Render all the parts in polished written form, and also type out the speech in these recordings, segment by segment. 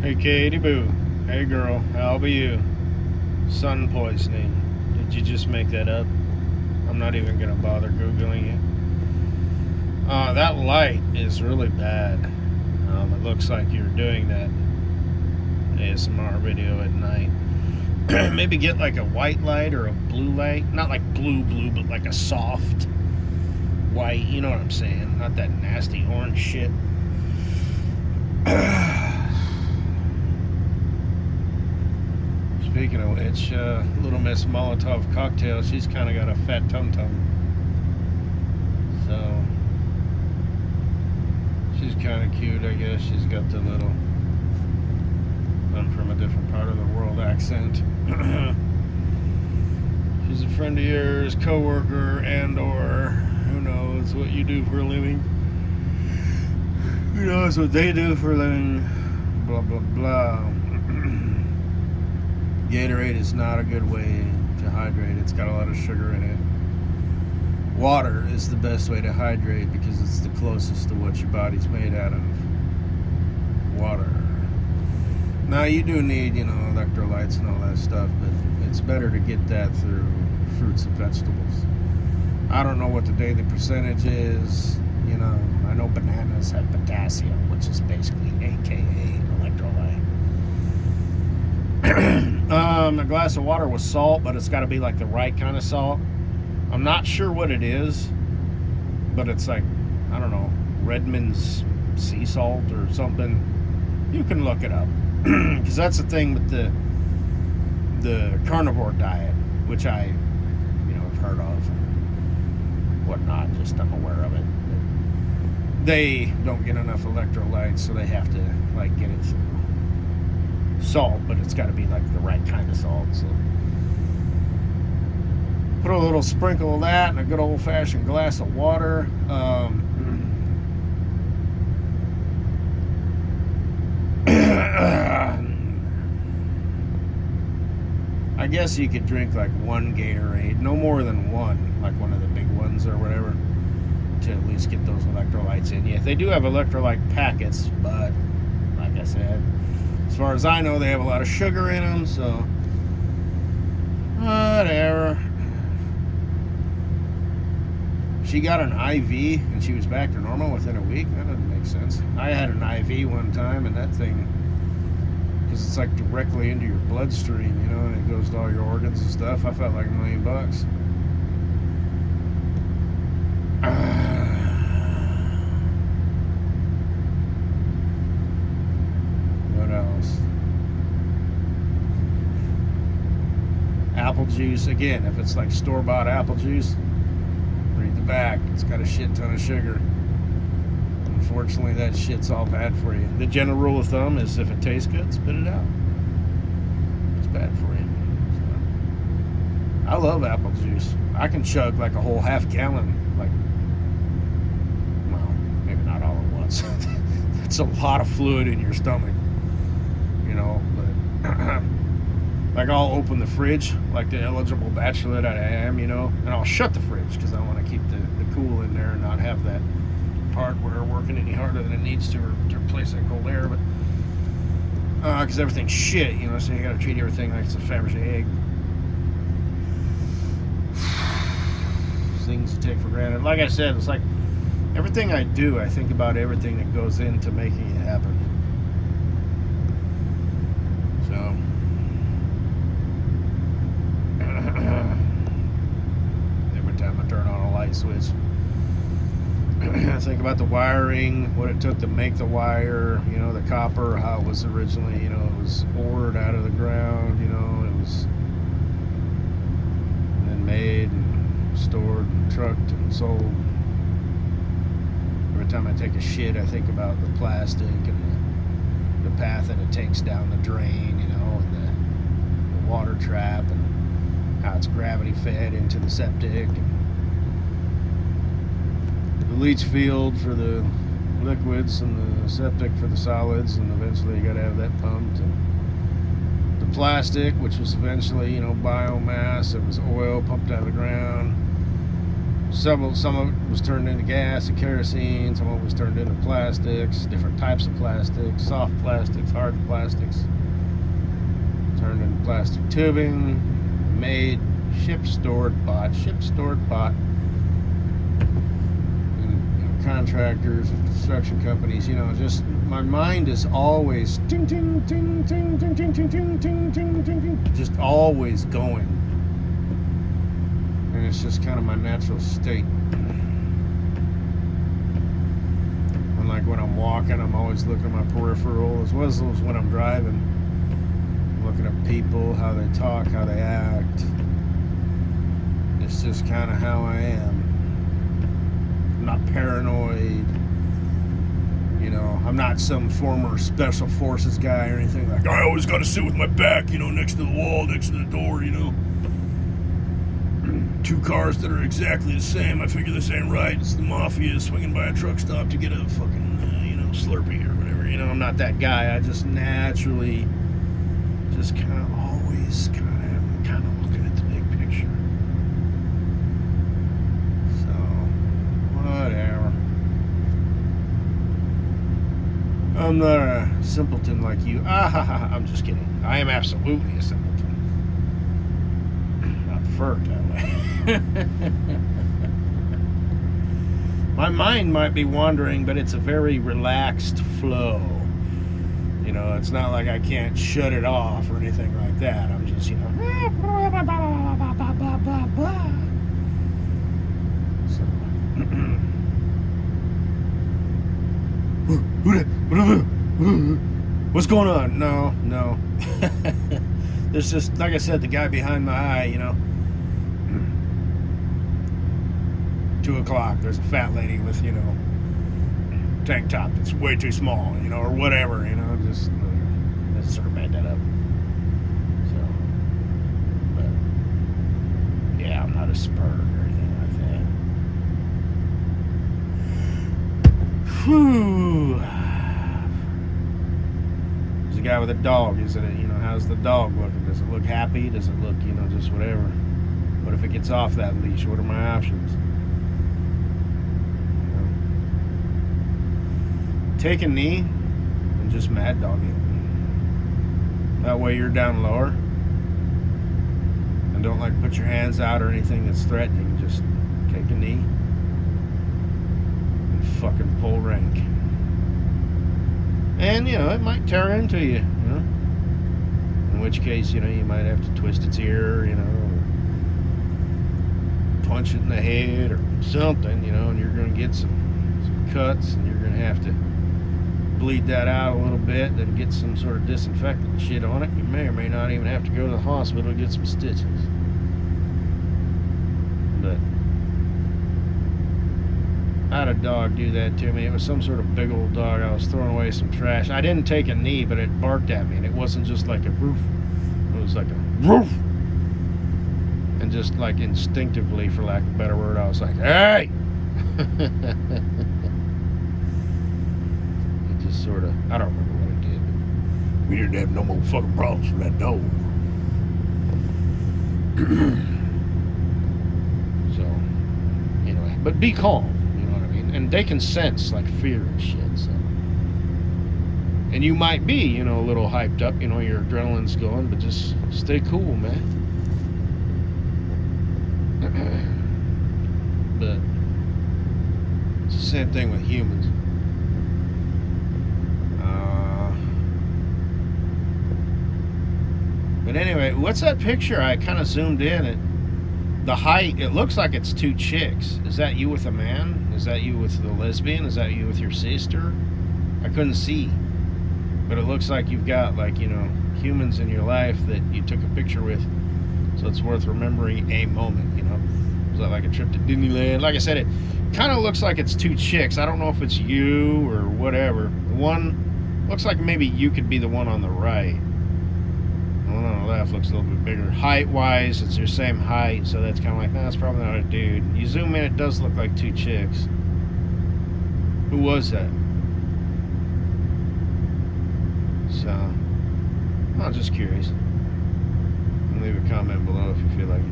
Hey, Katie Boo. Hey, girl. How are you? Sun poisoning. Did you just make that up? I'm not even gonna bother Googling it. That light is really bad. It looks like you're doing that ASMR video at night. Maybe get like a white light or a blue light. Not like blue, but like a soft white. You know what I'm saying? Not that nasty orange shit. Speaking of which, Little Miss Molotov Cocktail, she's kind of got a fat tum tum. So, she's kind of cute, I guess. She's got the little, I'm from a different part of the world accent. She's a friend of yours, co-worker, and or who knows what you do for a living. Who knows what they do for a living. Blah, blah, blah. Gatorade is not a good way to hydrate. It's got a lot of sugar in it. Water is the best way to hydrate because it's the closest to what your body's made out of. Water. Now you do need, electrolytes and all that stuff, but it's better to get that through fruits and vegetables. I don't know what the daily percentage is. I know bananas have potassium, which is basically AKA electrolyte. A glass of water with salt, but it's got to be like the right kind of salt. I'm not sure what it is, but it's like, I don't know, Redmond's sea salt or something. You can look it up, because that's the thing with the carnivore diet, which I, have heard of and whatnot. Just I'm aware of it. They don't get enough electrolytes, so they have to get it through salt, but it's got to be like the right kind of salt. So put a little sprinkle of that in a good old-fashioned glass of water. I guess you could drink like one Gatorade, no more than one, like one of the big ones or whatever, to at least get those electrolytes in you. They do have electrolyte packets, but like I said, as far as I know, they have a lot of sugar in them, so whatever. She got an IV and she was back to normal within a week. That doesn't make sense. I had an IV one time, and that thing, because it's like directly into your bloodstream, and it goes to all your organs and stuff. I felt like $1 million. What else? Apple juice. Again, if it's like store-bought apple juice, read the back. It's got a shit ton of sugar. Unfortunately, that shit's all bad for you. The general rule of thumb is if it tastes good, spit it out. It's bad for you. So, I love apple juice. I can chug like a whole half gallon. Well, maybe not all at once. That's a lot of fluid in your stomach. But like I'll open the fridge, like the eligible bachelor that I am, and I'll shut the fridge because I want to keep the cool in there and not have that hardware working any harder than it needs to replace that cold air. But because everything's shit, so you got to treat everything like it's a Fabergé egg. Things you take for granted. Like I said, it's like everything I do, I think about everything that goes into making it happen. So every time I turn on a light switch, I think about the wiring, what it took to make the wire, the copper, how it was originally, it was ored out of the ground, it was and then made and stored and trucked and sold. Every time I take a shit, I think about the plastic and the path that it takes down the drain, and the water trap, and how it's gravity fed into the septic, and the leach field for the liquids and the septic for the solids, and eventually you got to have that pumped. And the plastic, which was eventually biomass, it was oil pumped out of the ground. Some of it was turned into gas and kerosene. Some of it was turned into plastics, different types of plastics, soft plastics, hard plastics. Turned into plastic tubing, made, ship stored, bought. And contractors and construction companies, just my mind is always ting ting ting ting ting ting ting ting ting ting ting, just always going. And it's just kind of my natural state. And like when I'm walking, I'm always looking at my peripheral as well as when I'm driving. I'm looking at people, how they talk, how they act. It's just kind of how I am. I'm not paranoid. I'm not some former special forces guy or anything like, I always got to sit with my back, next to the wall, next to the door, Two cars that are exactly the same. I figure this ain't right. It's the mafia swinging by a truck stop to get a fucking, Slurpee or whatever. I'm not that guy. I just naturally, just kind of always kind of looking at the big picture. So, whatever. I'm not a simpleton like you. I'm just kidding. I am absolutely a simpleton. I prefer it that way. My mind might be wandering, but it's a very relaxed flow. It's not like I can't shut it off or anything like that. I'm just, So. What's going on? No. There's just, like I said, the guy behind my eye, 2 o'clock, there's a fat lady with, tank top that's way too small, or whatever, just sort of made that up. So, but, yeah, I'm not a spur or anything like that. Whew. There's a guy with a dog. Is it, how's the dog looking? Does it look happy? Does it look, just whatever? What if it gets off that leash? What are my options? Take a knee and just mad dog it. That way you're down lower. And don't put your hands out or anything that's threatening. Just take a knee and fucking pull rank. And, it might tear into you, In which case, you might have to twist its ear, or punch it in the head or something, and you're going to get some cuts, and you're going to have to bleed that out a little bit, then get some sort of disinfectant shit on it. You may or may not even have to go to the hospital to get some stitches. But I had a dog do that to me. It was some sort of big old dog. I was throwing away some trash. I didn't take a knee, but it barked at me, and it wasn't just like a roof. It was like a roof. And just instinctively, for lack of a better word, I was like, hey! Sort of, I don't remember what it did, but we didn't have no more fucking problems with that dog. So, anyway, but be calm, you know what I mean? And they can sense fear and shit, so. And you might be, a little hyped up, your adrenaline's going, but just stay cool, man. But it's the same thing with humans. But anyway, what's that picture? I kind of zoomed in at the height. It looks like it's 2 chicks. Is that you with a man? Is that you with the lesbian? Is that you with your sister? I couldn't see. But it looks like you've got humans in your life that you took a picture with. So it's worth remembering a moment, Was that like a trip to Disneyland? Like I said, it kind of looks like it's 2 chicks. I don't know if it's you or whatever. One looks like maybe you could be the one on the right. The one on the left looks a little bit bigger. Height-wise, it's your same height, so that's kind of like, nah, that's probably not a dude. You zoom in, it does look like 2 chicks. Who was that? So, I'm just curious. Leave a comment below if you feel like it.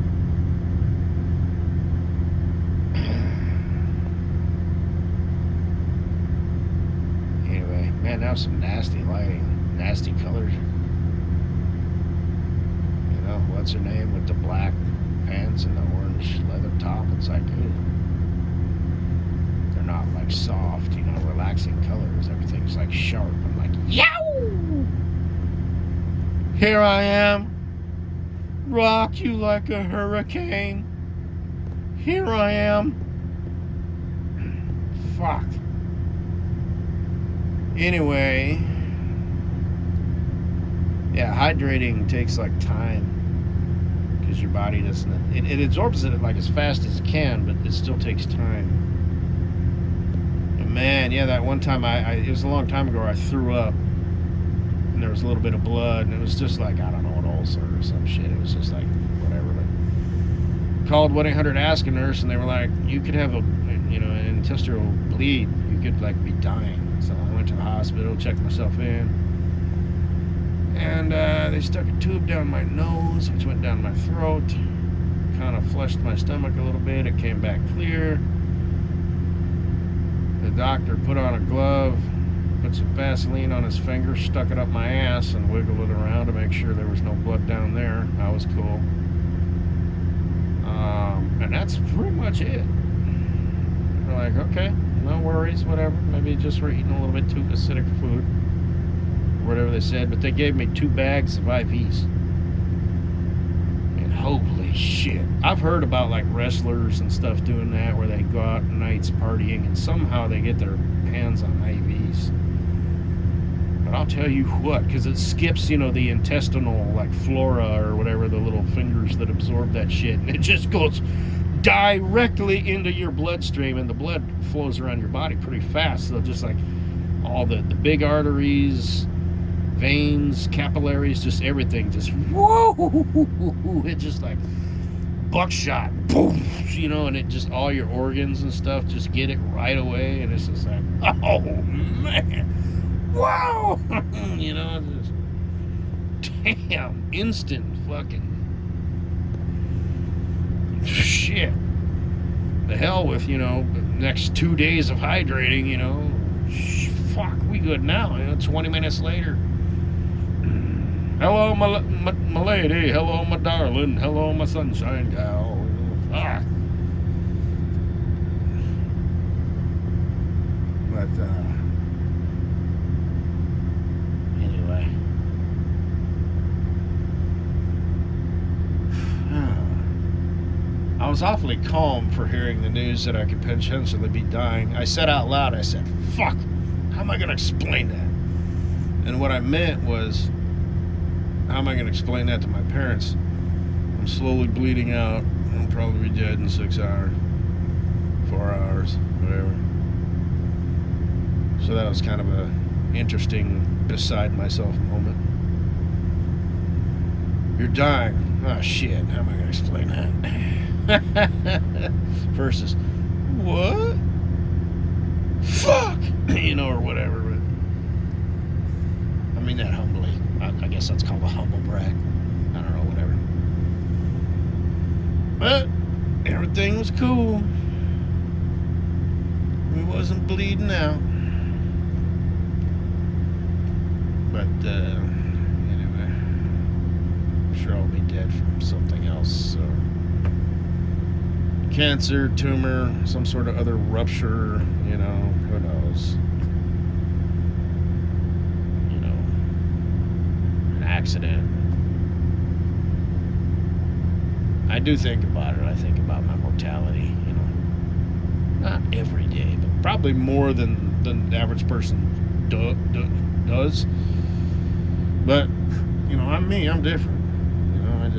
Man, now some nasty lighting, nasty colors. You know, what's her name with the black pants and the orange leather top? It's like, ooh. They're not like soft, you know, relaxing colors. Everything's like sharp. I'm like, yow! Here I am. Rock you like a hurricane. Here I am. Fuck. Anyway, yeah, hydrating takes like time because your body doesn't. It absorbs it like as fast as it can, but it still takes time. And man, yeah, that one time it was a long time ago. I threw up, and there was a little bit of blood, and it was just like I don't know, an ulcer or some shit. It was just like whatever. But called 1-800-ASK-A-NURSE, and they were like, you could have an intestinal bleed. You could like be dying. So I went to the hospital, checked myself in, and they stuck a tube down my nose, which went down my throat, kind of flushed my stomach a little bit. It came back clear. The doctor put on a glove, put some Vaseline on his finger, stuck it up my ass, and wiggled it around to make sure there was no blood down there. That was cool. And that's pretty much it. They're like, okay, no worries, whatever. Maybe just we're eating a little bit too acidic food, whatever they said. But they gave me 2 bags of IVs. And holy shit. I've heard about like wrestlers and stuff doing that, where they go out nights partying and somehow they get their hands on IVs. But I'll tell you what, because it skips, the intestinal like flora or whatever, the little fingers that absorb that shit, and it just goes directly into your bloodstream, and the blood flows around your body pretty fast. So just like all the big arteries, veins, capillaries, just everything, just whoa, it just like buckshot, boom, and it just, all your organs and stuff just get it right away, and it's just like, oh man, wow, just damn, instant fucking shit. The hell with, the next 2 days of hydrating, fuck, we good now, 20 minutes later. Hello, my lady. Hello, my darling. Hello, my sunshine gal. Ah. But, anyway. I was awfully calm for hearing the news that I could potentially be dying. I said out loud, I said, fuck, how am I going to explain that? And what I meant was, how am I going to explain that to my parents? I'm slowly bleeding out. I'll probably be dead in 6 hours, 4 hours, whatever. So that was kind of a interesting beside myself moment. You're dying. Oh shit, how am I going to explain that? Versus, what? Fuck! Or whatever. But I mean that humbly. I guess that's called a humble brag. I don't know, whatever. But everything was cool. We wasn't bleeding out. But anyway, I'm sure I'll be dead from something else. Cancer, tumor, some sort of other rupture, who knows. Accident. I do think about it. I think about my mortality, not every day, but probably more than the average person does. But I'm me. I'm different. I don't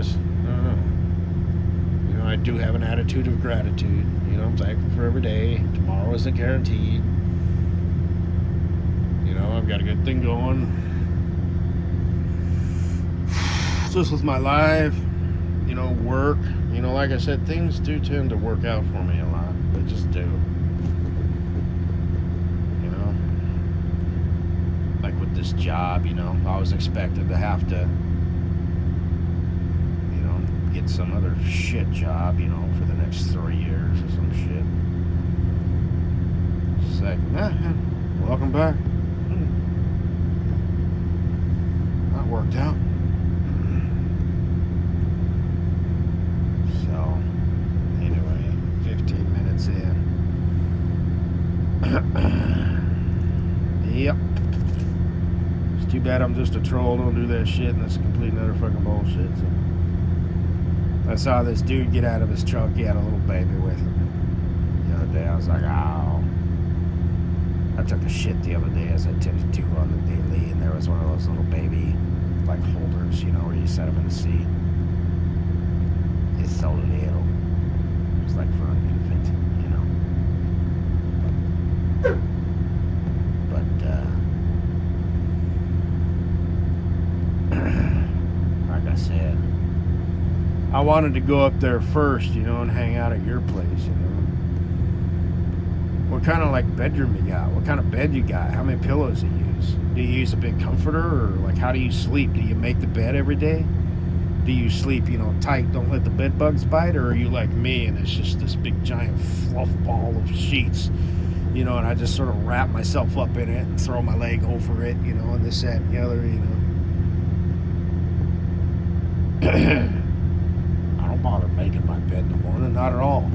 know. I do have an attitude of gratitude. I'm thankful for every day. Tomorrow isn't guaranteed. I've got a good thing going. Just with my life, work, like I said, things do tend to work out for me a lot. They just do. Like with this job, I was expected to have to, get some other shit job, for the next 3 years or some shit. It's like, welcome back. worked out. So, anyway, 15 minutes in. Yep. It's too bad I'm just a troll. Don't do that shit, and that's complete and utter fucking bullshit. So, I saw this dude get out of his truck. He had a little baby with him. The other day, I was like, oh. I took a shit the other day, as I tend to do on the daily, and there was one of those little baby, like, holders, you know, where you set them in the seat. It's so little. It's like for an infant, you know. But, like I said, I wanted to go up there first, you know, and hang out at your place, you know. What kind of, like, bedroom you got? What kind of bed you got? How many pillows you use? Do you use a big comforter, or, like, how do you sleep? Do you make the bed every day? Do you sleep, you know, tight, don't let the bed bugs bite? Or are you like me, and it's just this big giant fluff ball of sheets, you know, and I just sort of wrap myself up in it and throw my leg over it, you know, and this, that, and the other, you know. I don't bother making my bed in the morning, not at all.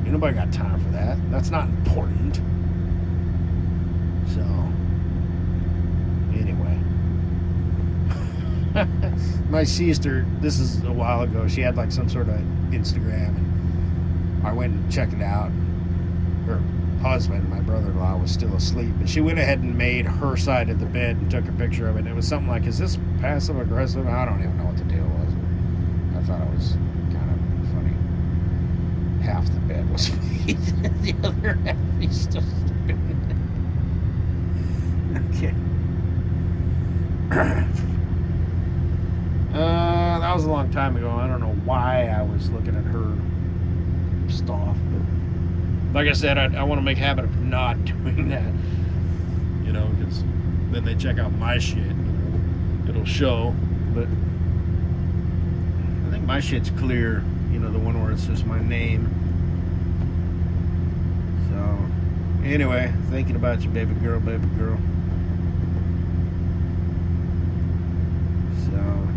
Ain't nobody got time for that. That's not important. So, anyway. My sister, this is a while ago, she had like some sort of Instagram, and I went and checked it out. Her husband, my brother-in-law, was still asleep, but she went ahead and made her side of the bed and took a picture of it, and it was something like, is this passive aggressive? I don't even know what the deal was. I thought it was kind of funny. Half the bed was made, the other half he's still sleeping. Okay. That was a long time ago. I don't know why I was looking at her stuff, but like I said, I want to make a habit of not doing that, you know, because then they check out my shit, you know, it'll show, but I think my shit's clear, you know, the one where it's just my name. So, anyway, thinking about you, baby girl, baby girl. So,